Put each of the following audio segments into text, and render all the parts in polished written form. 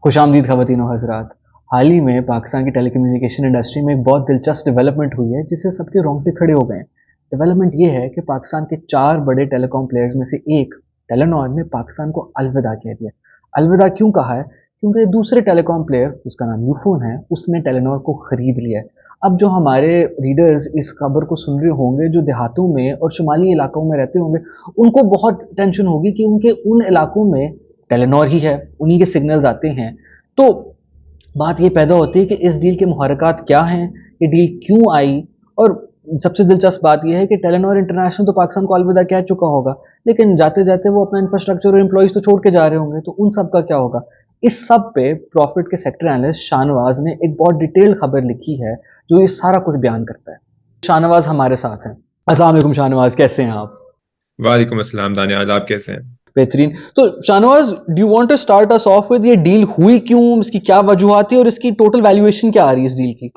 खुशामदीद ख़वातीन व हज़रात। हाल ही में पाकिस्तान की टेलीकम्युनिकेशन इंडस्ट्री में एक बहुत दिलचस्प डेवलपमेंट हुई है जिससे सबके रोंगटे खड़े हो गए हैं। डेवलपमेंट ये है कि पाकिस्तान के 4 बड़े टेलीकॉम प्लेयर्स में से एक टेलेनॉर ने पाकिस्तान को अलविदा कह दिया। अलविदा क्यों कहा है? क्योंकि दूसरे टेलीकॉम प्लेयर जिसका नाम यूफोन है उसने टेलेनॉर को खरीद लिया है। अब जो हमारे रीडर्स इस खबर को सुन रहे होंगे जो देहातों में और शुमाली इलाकों में रहते होंगे, उनको बहुत टेंशन होगी कि उनके उन इलाकों में टेलेनॉर ही है, उन्हीं के सिग्नल्स आते हैं। तो बात ये पैदा होती है कि इस डील के मुहर्रकात क्या हैं, ये डील क्यों आई, और सबसे दिलचस्प बात यह है कि टेलेनॉर इंटरनेशनल तो पाकिस्तान को अलविदा कह चुका होगा, लेकिन जाते जाते वो अपना इंफ्रास्ट्रक्चर और एम्प्लॉयज़ तो छोड़ के जा रहे होंगे, तो उन सब का क्या होगा? इस सब पे प्रॉफिट के सेक्टर एनालिस्ट शाहनवाज ने एक बहुत डिटेल खबर लिखी है जो ये सारा कुछ बयान करता है। शाहनवाज हमारे साथ हैं। अस्सलाम वालेकुम शाहनवाज, कैसे हैं आप? वालेकुम अस्सलाम दानियाल, आप कैसे हैं? बेहतरीन। तो Shahnawaz, do you want to start us off with ये डील हुई क्यों, इसकी क्या वजूहात है और इसकी टोटल वैल्यूएशन क्या आ रही है इस डील की?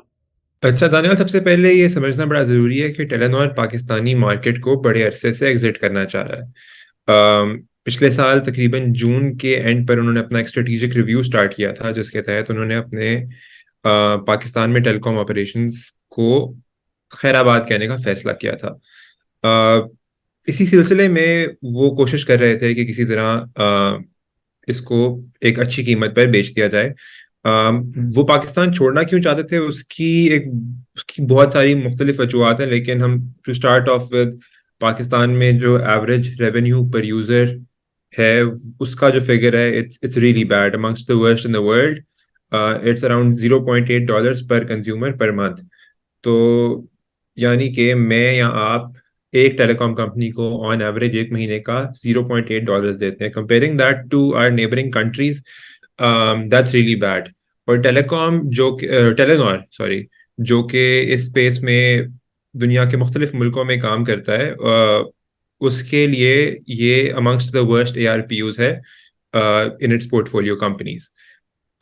अच्छा दानियाल, सबसे पहले ये समझना बड़ा ज़रूरी है कि टेलेनॉर पाकिस्तानी मार्केट को बड़े अरसे से एग्जिट करना चाह रहा है। पिछले साल तकरीबन जून के एंड पर उन्होंने अपना एक स्ट्रेटेजिक रिव्यू स्टार्ट किया था, जिसके तहत उन्होंने अपने पाकिस्तान में टेलीकॉम ऑपरेशंस को खैराबाद कहने का फैसला किया था। अ, इसी सिलसिले में वो कोशिश कर रहे थे कि किसी तरह इसको एक अच्छी कीमत पर बेच दिया जाए। वो पाकिस्तान छोड़ना क्यों चाहते थे, उसकी बहुत सारी मुख्तलिफ वजूहत हैं, लेकिन हम to start off with Pakistan में जो एवरेज रेवेन्यू पर यूज़र है, उसका जो फिगर है, it's really bad, amongst the worst in the world. It's around $0.8 पर कंज्यूमर पर मंथ। तो यानी कि मैं या आप एक टेलीकॉम कंपनी को ऑन एवरेज एक महीने का $0.8 देते हैं। Comparing that to our neighbouring countries, that's really bad. और टेलेनॉर सॉरी, जो कि इस स्पेस में दुनिया के मुख्तलिफ मुल्कों में काम करता है, उसके लिए ये अमंगस्ट द वर्स्ट ARPUs है इन इट्स पोर्टफोलियो कंपनीज।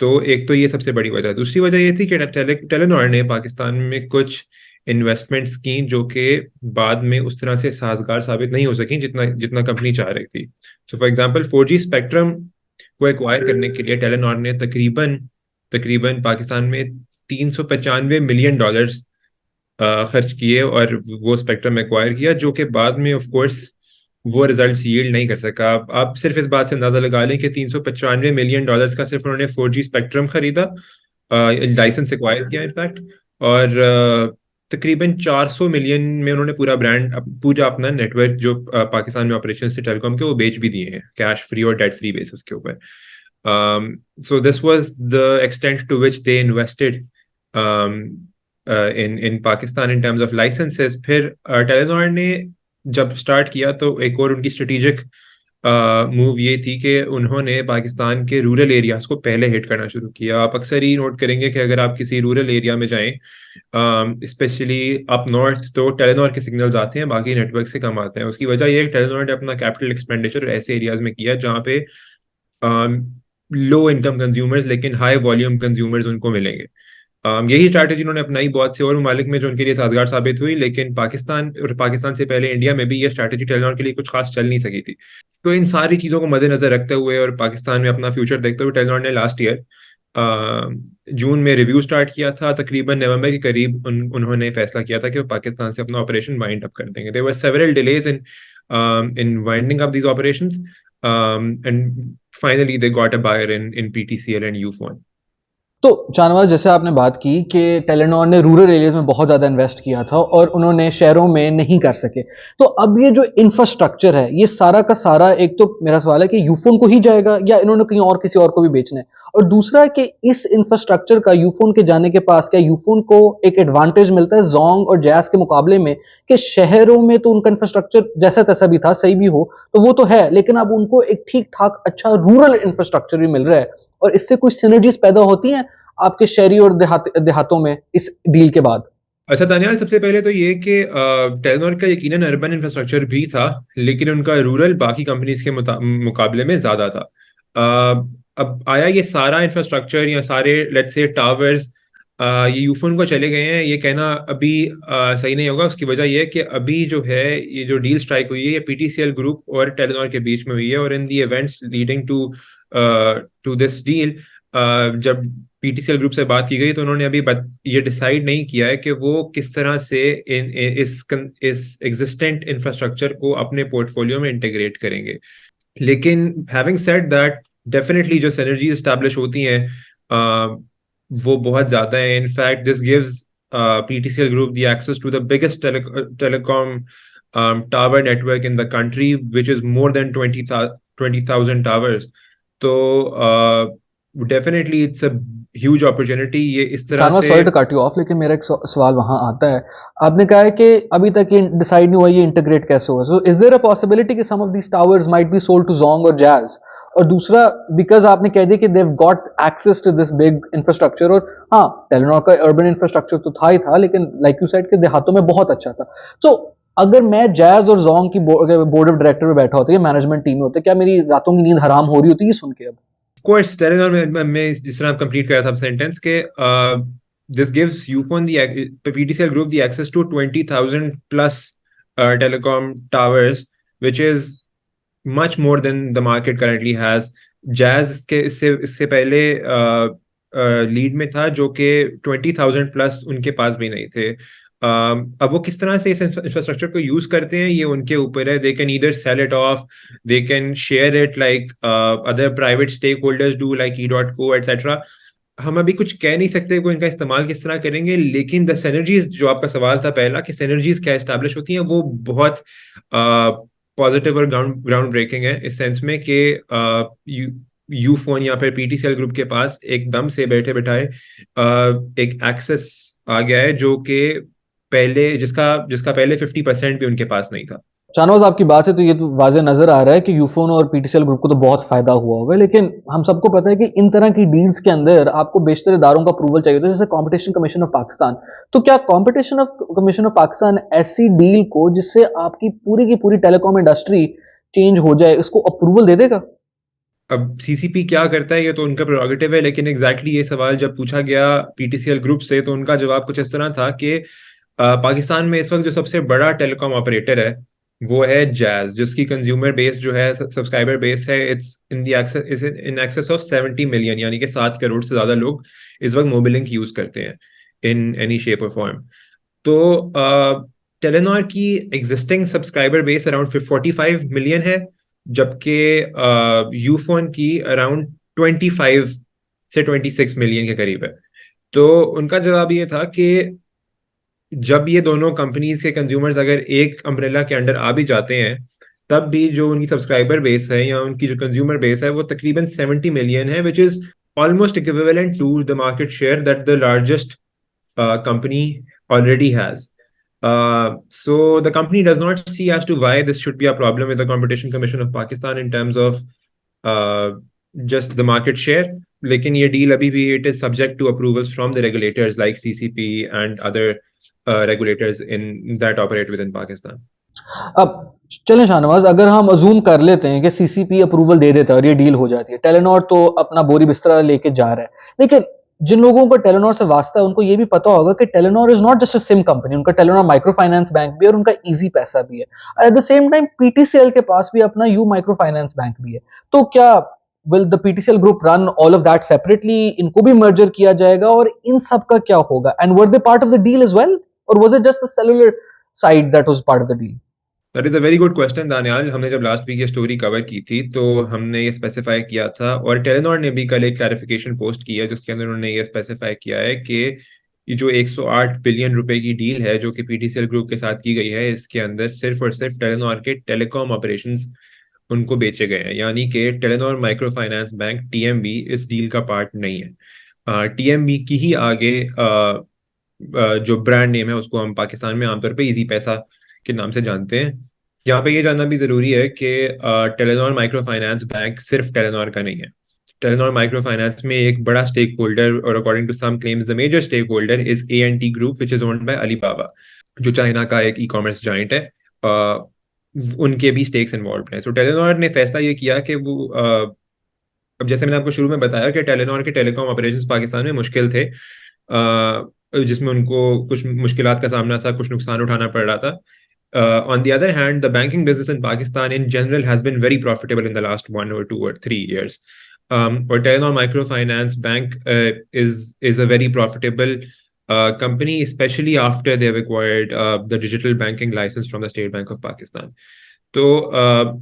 तो एक तो ये सबसे बड़ी वजह। दूसरी वजह ये थी कि टेलेनॉर ने पाकिस्तान में कुछ इन्वेस्टमेंट्स की जो कि बाद में उस तरह से साजगार साबित नहीं हो सकी जितना जितना कंपनी चाह रही थी। So for example 4G spectrum को एक्वायर करने के लिए टेलेनॉर ने तकरीबन तकरीबन पाकिस्तान में $395 मिलियन खर्च किए और वो स्पेक्ट्रम एक्वायर किया, जो कि बाद में ऑफ कोर्स वो रिजल्ट यील्ड नहीं कर सका। आप सिर्फ इस बात से अंदाजा लगा लें कि $395 मिलियन का सिर्फ उन्होंने 4G स्पेक्ट्रम खरीदा, लाइसेंस एक्वायर किया इनफैक्ट, और तकरीबन 400 मिलियन में उन्होंने पूरा अपना नेटवर्क जो पाकिस्तान में ऑपरेशन थे टेलीकॉम के, वो बेच भी दिए हैं कैश फ्री और डेट फ्री बेसिस के ऊपर। So this was the extent to which they invested in Pakistan in terms of licences. फिर टेलीनॉर ने जब स्टार्ट किया तो एक और उनकी स्ट्रेटेजिक मूव ये थी कि उन्होंने पाकिस्तान के रूरल एरियाज को पहले हिट करना शुरू किया। आप अक्सर ही नोट करेंगे कि अगर आप किसी रूरल एरिया में जाएं, स्पेशली अप नॉर्थ, तो टेलीनॉर के सिग्नल्स आते हैं, बाकी नेटवर्क से कम आते हैं। उसकी वजह यह है कि टेलीनॉर ने अपना कैपिटल एक्सपेंडिचर ऐसे एरियाज में किया जहाँ पे लो इनकम कंज्यूमर्स लेकिन हाई वॉल्यूम कंज्यूमर्स उनको मिलेंगे। यही स्ट्रैटेजी उन्होंने अपनाई बहुत से और ममालिक में जो उनके लिए साजगार साबित हुई, लेकिन पाकिस्तान से पहले इंडिया में भी ये स्ट्रैटेजी टेलीनॉर के लिए कुछ खास चल नहीं सकी थी। तो इन सारी चीज़ों को मद्देनजर रखते हुए और पाकिस्तान में अपना फ्यूचर देखते हुए टेलीनॉर ने लास्ट ईयर जून में रिव्यू स्टार्ट किया था। तकरीबन नवंबर के करीब उन्होंने फैसला किया था कि वो पाकिस्तान से अपना ऑपरेशन वाइंड अप कर देंगे। There were several delays in winding up these operations, and finally they got a buyer in PTCL and Ufone. तो शाहनवाज, जैसे आपने बात की कि टेलेनॉर ने रूरल एरियाज में बहुत ज़्यादा इन्वेस्ट किया था और उन्होंने शहरों में नहीं कर सके, तो अब ये जो इंफ्रास्ट्रक्चर है ये सारा का सारा, एक तो मेरा सवाल है कि यूफोन को ही जाएगा या इन्होंने कहीं और किसी और को भी बेचना है, और दूसरा है कि इस इंफ्रास्ट्रक्चर का यूफोन के जाने के पास क्या यूफोन को एक एडवांटेज मिलता है जोंग और जैस के मुकाबले में, कि शहरों में तो उनका इंफ्रास्ट्रक्चर जैसा तैसा भी था, सही भी हो तो वो तो है, लेकिन अब उनको एक ठीक ठाक अच्छा रूरल इंफ्रास्ट्रक्चर भी मिल रहा है, और इससे कुछ सिनर्जीज पैदा होती हैं आपके शहरी और देहातों में इस डील के बाद? अच्छा दानियाल, सबसे पहले तो ये कि टेलीनॉर का यकीनन अर्बन इंफ्रास्ट्रक्चर भी था, लेकिन उनका रूरल बाकी कंपनीज के मुकाबले में ज्यादा था। अब आया ये सारा इंफ्रास्ट्रक्चर या सारे लेट्स से टावर्स ये यूफोन को चले गए हैं, ये कहना अभी सही नहीं होगा। उसकी वजह यह है कि अभी जो है ये जो डील स्ट्राइक हुई है ये PTCL ग्रुप और टेलीनॉर के बीच में हुई है, और in the events leading to this deal जब पीटीसीएल ग्रुप से बात की गई तो उन्होंने अभी ये डिसाइड नहीं किया है कि वो किस तरह से इस एग्जिस्टेंट इंफ्रास्ट्रक्चर को अपने पोर्टफोलियो में इंटीग्रेट करेंगे। लेकिन हैविंग सेड दैट, डेफिनेटली जो सिनर्जीज एस्टैब्लिश होती हैं वो बहुत ज्यादा है। In fact this gives PTCL group the access to the biggest telecom tower network in the country, which is more than 20,000 towers. तो definitely it's a huge opportunity. ये इस तरह शानवाज, से sorry to cut you off, लेकिन मेरा एक सवाल वहां आता है। आपने कहा है कि अभी तक ये डिसाइड नहीं हुआ ये इंटीग्रेट कैसे होगा, so is there a possibility कि some of these towers might be sold to Zong और जैज? और दूसरा, बिकॉज आपने कह दिया कि they got access to this big infrastructure, और हाँ, टेलीनॉर का अर्बन इंफ्रास्ट्रक्चर तो था ही था, लेकिन लाइक यू सेड कि देहातों में बहुत अच्छा था। तो अगर मैं जैज और जोंग की बोर्ड ऑफ डायरेक्टर में बैठा होता, या मैनेजमेंट टीम में होता, क्या मेरी रातों की नींद हराम हो रही होती ये सुन के? अब कोर्स टेलीनॉर में जिस तरह आप कंप्लीट कर रहा था सेंटेंस के, this gives Ufone the PTCL group the access to 20,000 plus telecom towers, which is much more than the market currently has. Jazz इससे पहले लीड में था, जो कि 20,000 प्लस उनके पास भी नहीं थे। अब वो किस तरह से इस इंफ्रास्ट्रक्चर को यूज करते हैं ये उनके ऊपर है। They can either sell it off, they can share it like other private stake holders do, like ई.co एटसेट्रा। हम अभी कुछ कह नहीं सकते वो इनका इस्तेमाल किस तरह करेंगे, लेकिन द सिनर्जीज, जो आपका सवाल था पहला कि सिनर्जीज क्या एस्टैब्लिश होती हैं, वो बहुत पॉजिटिव और ग्राउंड ब्रेकिंग है, इस सेंस में कि यूफोन या फिर पीटीसीएल ग्रुप के पास एकदम से बैठे बिठाए एक एक्सेस आ गया है जो कि पहले जिसका पहले 50% भी उनके पास नहीं था। शाहनवाज, आपकी बात से तो ये तो वाज़े नजर आ रहा है कि यूफोन और पीटीसीएल ग्रुप को तो बहुत फायदा हुआ होगा, लेकिन हम सबको पता है कि इन तरह की डील्स के अंदर आपको बेशतर इदारों का अप्रूवल चाहिए होता है, जैसे कंपटीशन कमीशन ऑफ पाकिस्तान। तो क्या कंपटीशन कमीशन ऑफ पाकिस्तान ऐसी डील को जिससे आपकी पूरी की पूरी टेलीकॉम इंडस्ट्री चेंज हो जाए, उसको अप्रूवल दे देगा? अब सीसीपी क्या करता है ये तो उनका प्रोरोगेटिव है, लेकिन एग्जैक्टली ये सवाल जब पूछा गया पीटीसीएल ग्रुप से तो उनका जवाब कुछ इस तरह था कि पाकिस्तान में इस वक्त जो सबसे बड़ा टेलीकॉम ऑपरेटर है वो है जैज, जिसकी कंज्यूमर बेस जो है, सब्सक्राइबर बेस है, it's in excess of 70 million, यानी कि 7 करोड़ से ज्यादा लोग इस वक्त मोबिलिंक यूज करते हैं इन एनी शेप और फॉर्म। तो टेलीनॉर की existing subscriber base around 45 million है, जबकि यूफोन की अराउंड 25 से 26 मिलियन के करीब है। तो उनका जवाब ये था कि जब ये दोनों कंपनीज के कंज्यूमर्स अगर एक अम्ब्रेला के अंडर आ भी जाते हैं, तब भी जो उनकी सब्सक्राइबर बेस है या उनकी जो कंज्यूमर बेस है वो तकरीबन 70 मिलियन है, which is almost equivalent to the market share that the largest company already has. So the company does not see as to why this should be a problem with the Competition Commission of Pakistan in terms of just the market share. लेकिन ये deal अभी भी it is subject to approvals from the regulators like CCP and other regulators in that operate within Pakistan. अब चलें शाहनवाज, अगर हम assume कर लेते हैं कि सीसीपी अप्रूवल दे देता है और ये डील हो जाती है, टेलीनॉर तो अपना बोरी बिस्तरा लेके जा रहा है, लेकिन जिन लोगों को टेलीनॉर से वास्ता है उनको ये भी पता होगा कि Telenor is not just a SIM company, उनका टेलीनॉर माइक्रो फाइनेंस बैंक भी है और उनका इजी पैसा भी है। At the same time PTCL के पास भी अपना यू माइक्रो फाइनेंस बैंक भी है। तो क्या will the PTCL group run all of that separately? इनको भी मर्जर किया जाएगा और इन सब का क्या होगा? And were they part of the deal as well, और was it just the cellular side that was part of the deal? That is a very good question Daniyal. हमने जब लास्ट वीक ये स्टोरी कवर की थी तो हमने ये specify किया था, और टेलीनॉर ने भी कल एक क्लैरिफिकेशन पोस्ट की है जिसके अंदर उन्होंने ये स्पेसिफाई किया है कि ये जो 108 बिलियन रुपए की डील है जो कि पीटीसीएल ग्रुप के साथ की गई है, इसके अंदर सिर्फ और सिर्फ टेलीनॉर के टेलीकॉम ऑपरेशंस उनको बेचे गए हैं, यानी कि Telenor micro finance bank TMB इस डील का पार्ट नहीं है। टीएमबी की ही आगे जो ब्रांड नेम है उसको हम पाकिस्तान में आमतौर पे इजी पैसा के नाम से जानते हैं। यहाँ पे ये जानना भी जरूरी है कि टेलीनॉर माइक्रो फाइनेंस बैंक सिर्फ टेलीनॉर का नहीं है। टेलीनॉर माइक्रो फाइनेंस में एक बड़ा स्टेक होल्डर, और according to some claims the major stake holder is ANT group, which is owned by Alibaba, जो चाइना का एक ई कॉमर्स जाइंट है। उनके भी स्टेक्स इन्वॉल्व हैं। सो टेलीनॉर ने फैसला ये किया कि वो अब जैसे मैंने आपको शुरू में बताया कि टेलीनॉर के टेलीकॉम ऑपरेशंस पाकिस्तान में मुश्किल थे, जिसमें उनको कुछ मुश्किलात का सामना था, कुछ नुकसान उठाना पड़ रहा था। On the other hand, the banking business in Pakistan in general has been very profitable in the last 1 or 2 or 3 years. और Telenor micro finance bank is a very profitable company, especially after they have acquired the digital banking license from the State Bank of Pakistan. तो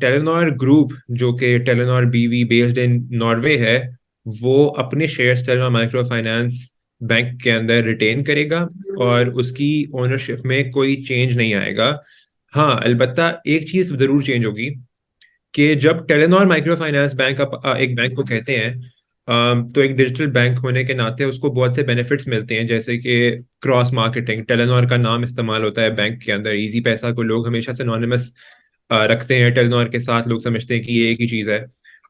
Telenor group, जो कि Telenor बीवी based in Norway है, वो अपने shares Telenor micro finance bank के अंदर retain करेगा और उसकी ओनरशिप में कोई चेंज नहीं आएगा। हाँ, अलबत्ता एक चीज जरूर चेंज होगी कि जब टेलेनॉर माइक्रो फाइनेंस बैंक आप एक बैंक को कहते हैं, तो एक डिजिटल बैंक होने के नाते उसको बहुत से बेनिफिट्स मिलते हैं, जैसे कि क्रॉस मार्केटिंग, टेलेनॉर का नाम इस्तेमाल होता है बैंक के अंदर। इजी पैसा को लोग हमेशा से एनोनिमस रखते हैं, टेलेनॉर के साथ लोग समझते हैं कि ये एक ही चीज़ है।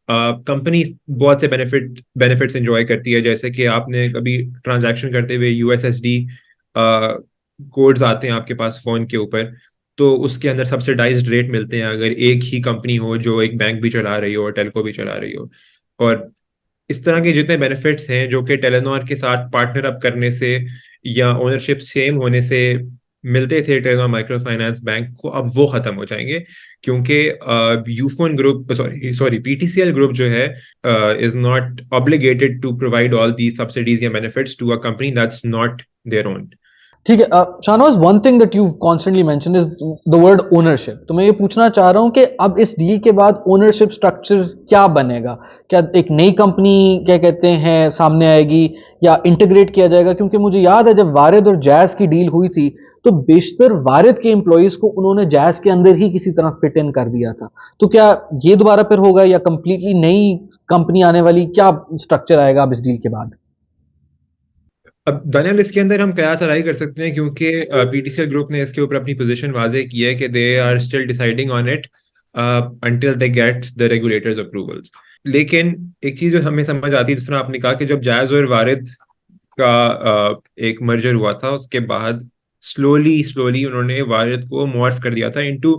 कंपनी बहुत से बेनिफिट्स एंजॉय करती है, जैसे कि आपने कभी ट्रांजैक्शन करते हुए यूएसएसडी कोड्स आते हैं आपके पास फोन के ऊपर, तो उसके अंदर सब्सिडाइज्ड रेट मिलते हैं अगर एक ही कंपनी हो जो एक बैंक भी चला रही हो और टेलको भी चला रही हो। और इस तरह के जितने बेनिफिट्स हैं जो कि टेलेनॉर के साथ पार्टनर अप करने से या ओनरशिप सेम होने से मिलते थे टेलेनॉर माइक्रो फाइनेंस बैंक को, अब वो खत्म हो जाएंगे, क्योंकि Ufone group, sorry sorry PTCL group जो है is not obligated to provide all the subsidies या benefits to a company that's not their own. ठीक है। Shahnawaz, one thing that you constantly mention is the word ownership. तो मैं ये पूछना चाह रहा हूं कि अब इस डील के बाद ओनरशिप स्ट्रक्चर क्या बनेगा? क्या एक नई कंपनी, क्या कहते हैं, सामने आएगी या इंटीग्रेट किया जाएगा? क्योंकि मुझे याद है जब वारिद और जैज की डील हुई थी तो बेशतर वारिद के एम्प्लॉइज को उन्होंने जैज के अंदर ही किसी तरह फिट इन कर दिया था। तो क्या ये दोबारा फिर होगा या कंप्लीटली नई कंपनी आने वाली? क्या स्ट्रक्चर आएगा अब इस डील के बाद? अब दानियाल, इसके अंदर हम कयास आराई कर सकते हैं, क्योंकि पीटीसीएल ग्रुप ने इसके ऊपर अपनी पोजीशन वाजे की है कि they are still deciding on it until they get the regulators approvals. लेकिन एक चीज जो हमें समझ आती है, जिस तरह आपने कहा कि जब जायज और वारिद का एक मर्जर हुआ था, उसके बाद स्लोली स्लोली उन्होंने वारिद को मॉर्फ कर दिया था इनटू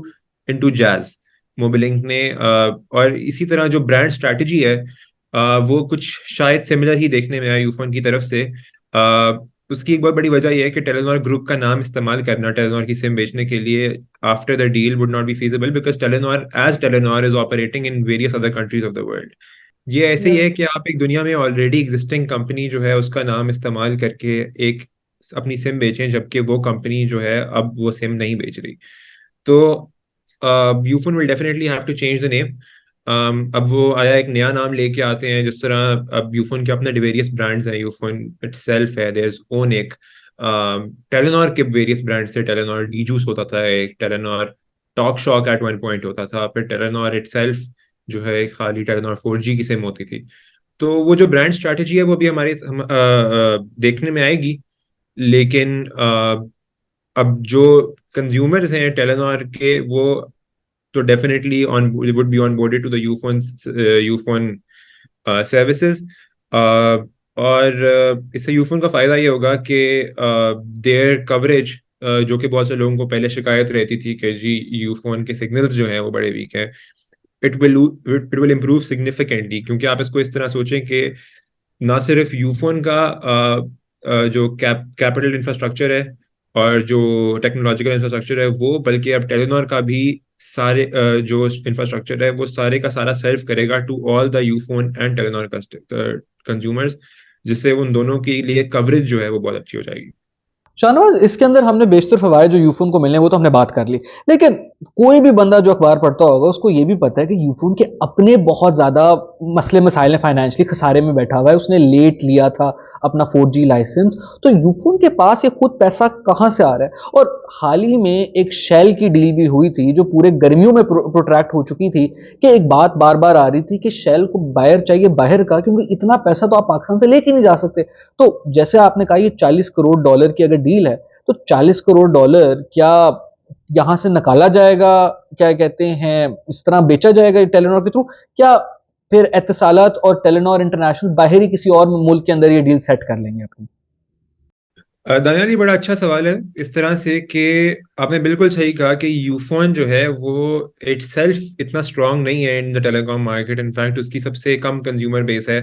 इनटू जैज, मोबिलिंक ने। और इसी तरह जो ब्रांड स्ट्रैटेजी है वो कुछ शायद सिमिलर ही देखने में आया यूफोन की तरफ से। उसकी एक बहुत बड़ी वजह यह है कि टेलेनॉर ग्रुप का नाम इस्तेमाल करना टेलेनॉर की सिम बेचने के लिए after the deal would not be feasible because Telenor is operating in various other countries of the world. ये ऐसे ही है कि आप एक दुनिया में ऑलरेडी एग्जिस्टिंग कंपनी जो है उसका नाम इस्तेमाल करके एक अपनी सिम बेचें, जबकि वो कंपनी जो है अब वो सिम नहीं बेच रही। तो Ufone will definitely have to change the name. अब वो आया एक नया नाम लेके आते हैं, जिस तरह अब यूफोन के अपने वेरियस ब्रांड्स हैं, यूफोन इटसेल्फ है, देयर इज ओन एक टेलेनॉर के वेरियस ब्रांड्स थे, टेलेनॉर डी जूस होता था, एक Telenor Talkshawk at one point होता था, फिर टेलेनॉर इटसेल्फ जो है खाली टेलेनॉर 4G की सिम होती थी। तो वो जो ब्रांड स्ट्रैटेजी है वो भी हमारे देखने में आएगी। लेकिन अब जो कंज्यूमर्स हैं टेलेनॉर के, वो तो definitely on would be onboarded to the Ufone services. और इससे यूफोन का फायदा ये होगा कि देयर कवरेज, जो कि बहुत से लोगों को पहले शिकायत रहती थी कि जी यूफोन के सिग्नल्स जो हैं वो बड़े वीक हैं, इट विल इम्प्रूव सिग्निफिकेंटली। क्योंकि आप इसको इस तरह सोचें कि ना सिर्फ यूफोन का जो कैपिटल इंफ्रास्ट्रक्चर है और जो टेक्नोलॉजिकल इंफ्रास्ट्रक्चर है वो, बल्कि अब टेलीनॉर का भी सारे जो इंफ्रास्ट्रक्चर है वो सारे का सारा सर्व करेगा to all the Ufone and Telenor consumers, जिससे उन दोनों के लिए कवरेज जो है वो बहुत अच्छी हो जाएगी। शाहनवाज, इसके अंदर हमने बेशतर फवायद जो यूफोन को मिलने हैं वो तो हमने बात कर ली, लेकिन कोई भी बंदा जो अखबार पढ़ता होगा उसको ये भी पता है कि यूफोन के अपने बहुत ज्यादा मसले मसाइल हैं, फाइनेंशियली खसारे में बैठा हुआ है, उसने लेट लिया था अपना 4G लाइसेंस। तो यूफोन के पास ये खुद पैसा कहां से आ रहा है? और हाल ही में एक शेल की डील भी हुई थी जो पूरे गर्मियों में प्रोट्रैक्ट हो चुकी थी, कि एक बात बार बार आ रही थी कि शेल को बायर चाहिए बाहर का, क्योंकि इतना पैसा तो आप पाकिस्तान से लेके नहीं जा सकते। तो जैसे आपने कहा ये $40 करोड़ की अगर डील है, तो $40 करोड़ क्या यहां से निकाला जाएगा, क्या कहते हैं, इस तरह बेचा जाएगा टेलीनॉर के थ्रू, क्या फिर एतसालात और टेलीनॉर इंटरनेशनल बाहर ही किसी और मुल्क के अंदर ये डील सेट कर लेंगे अपनी? दानियाल, ये बड़ा अच्छा सवाल है इस तरह से कि आपने बिल्कुल सही कहा कि यूफोन जो है वो इटसेल्फ इतना स्ट्रांग नहीं है in the telecom market. In fact उसकी सबसे कम कंज्यूमर बेस है।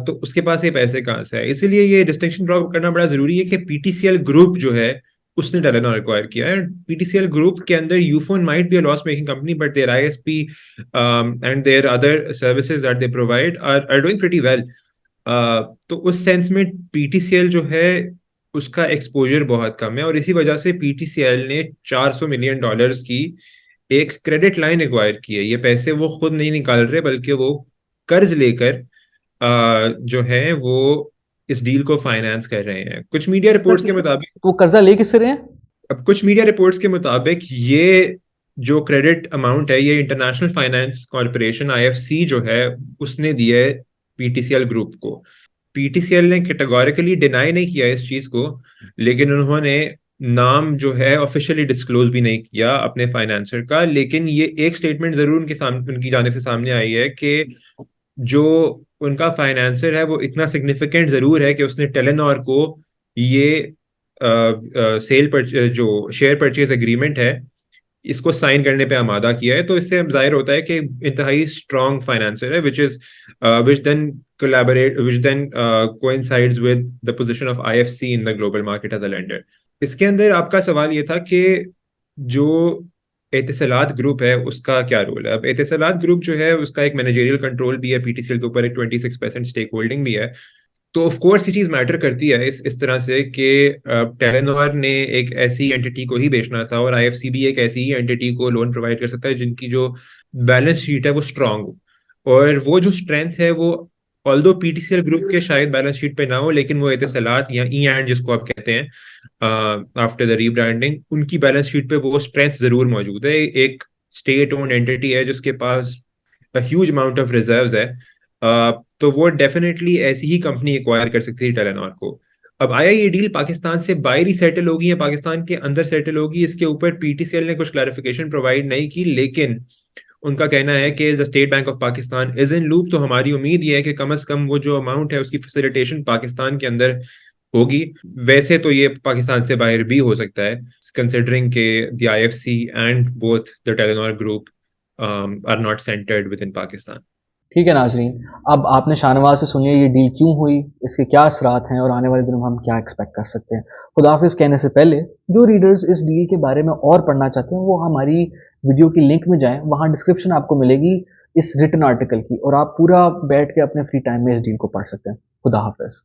तो उसके पास ये पैसे कहाँ से है, इसीलिए ये डिस्टिंक्शन ड्रॉ करना बड़ा जरूरी है कि पीटीसीएल ग्रुप जो है उसने टेलेनॉर एक्वायर किया है। पीटीसीएल ग्रुप के अंदर Ufone might be a loss making company, but their ISP and their other services that they provide are doing pretty well. तो उस सेंस में पीटीसीएल जो है उसका एक्सपोजर बहुत कम है, और इसी वजह से पीटीसीएल ने $400 मिलियन की एक क्रेडिट लाइन एक्वायर की है। ये पैसे वो खुद नहीं निकाल रहे, बल्कि वो कर्ज लेकर जो है वो इस डील को फाइनेंस कर रहे हैं। कुछ मीडिया सर रिपोर्ट्स के मुताबिक, वो कर्जा ले किससे रहे हैं? अब कुछ मीडिया रिपोर्ट्स के मुताबिक ये जो क्रेडिट अमाउंट है ये इंटरनेशनल फाइनेंस कॉरपोरेशन आईएफसी जो है उसने दिया है पीटीसीएल ग्रुप को। पीटीसीएल ने कैटेगोरिकली डिनाई नहीं किया इस चीज को, लेकिन उन्होंने नाम जो है ऑफिशियली डिस्क्लोज भी नहीं किया अपने फाइनेंसर का। लेकिन ये एक स्टेटमेंट जरूर उनके सामने, उनकी जानिब से सामने आई है कि जो उनका फाइनेंसर है वो इतना सिग्निफिकेंट जरूर है कि उसने टेलेनॉर को ये सेल पर जो शेयर परचेज एग्रीमेंट है इसको साइन करने पे आमादा किया है। तो इससे अब जाहिर होता है कि इंतहाई स्ट्रॉन्ग फाइनेंसर है, which then collaborate which then coincides with the position of IFC in the global market as a lender. इसके अंदर आपका सवाल ये था कि जो एतिसलात ग्रुप है उसका क्या रोल है। अब एतिसलात ग्रुप जो है उसका एक मैनेजरियल कंट्रोल भी है पीटीसीएल के ऊपर, एक 26% स्टेक होल्डिंग भी है। तो ऑफ कोर्स ये चीज मैटर करती है इस तरह से कि टेलेनॉर ने एक ऐसी एंटिटी को ही बेचना था, और आईएफसी भी एक ऐसी ही एंटिटी को लोन प्रोवाइड कर सकता है जिनकी जो बैलेंस शीट है वो स्ट्रांग हो। और वो जो स्ट्रेंथ है वो ऑल्दो पीटीसीएल ग्रुप के शायद बैलेंस शीट पे ना हो, लेकिन वो एतिसलात या ई एंड जिसको आप कहते हैं आफ्टर द रीब्रांडिंग, उनकी बैलेंस शीट पे वो स्ट्रेंथ जरूर मौजूद है। एक स्टेट ओन्ड एंटिटी है जिसके पास ह्यूज अमाउंट ऑफ रिजर्व्स है। तो वो डेफिनेटली ऐसी ही कंपनी एक्वायर कर सकती है टेलेनॉर को। अब आया ये डील पाकिस्तान से बाहर ही सेटल होगी या पाकिस्तान के अंदर सेटल होगी, इसके ऊपर पीटीसीएल ने कुछ क्लैरिफिकेशन प्रोवाइड नहीं की, लेकिन उनका कहना है कि the state bank of Pakistan is in loop. तो हमारी उम्मीद ये है कि कम से कम वो जो अमाउंट है उसकी फैसिलिटेशन पाकिस्तान के अंदर होगी। वैसे तो ये पाकिस्तान से बाहर भी हो सकता है, कंसिडरिंग के the IFC and both the Telenor group are not centred with in Pakistan. ठीक है नाजरीन, अब आपने शाहनवाज से सुनिए ये डील क्यों हुई, इसके क्या असरात हैं और आने वाले दिनों में हम क्या एक्सपेक्ट कर सकते हैं। खुदाफिज कहने से पहले जो रीडर्स इस डील के बारे में और पढ़ना चाहते हैं वो हमारी वीडियो की लिंक में जाएं, वहाँ डिस्क्रिप्शन आपको मिलेगी इस रिटन आर्टिकल की, और आप पूरा बैठ के अपने फ्री टाइम में इस डील को पढ़ सकते हैं। खुदा हाफिज।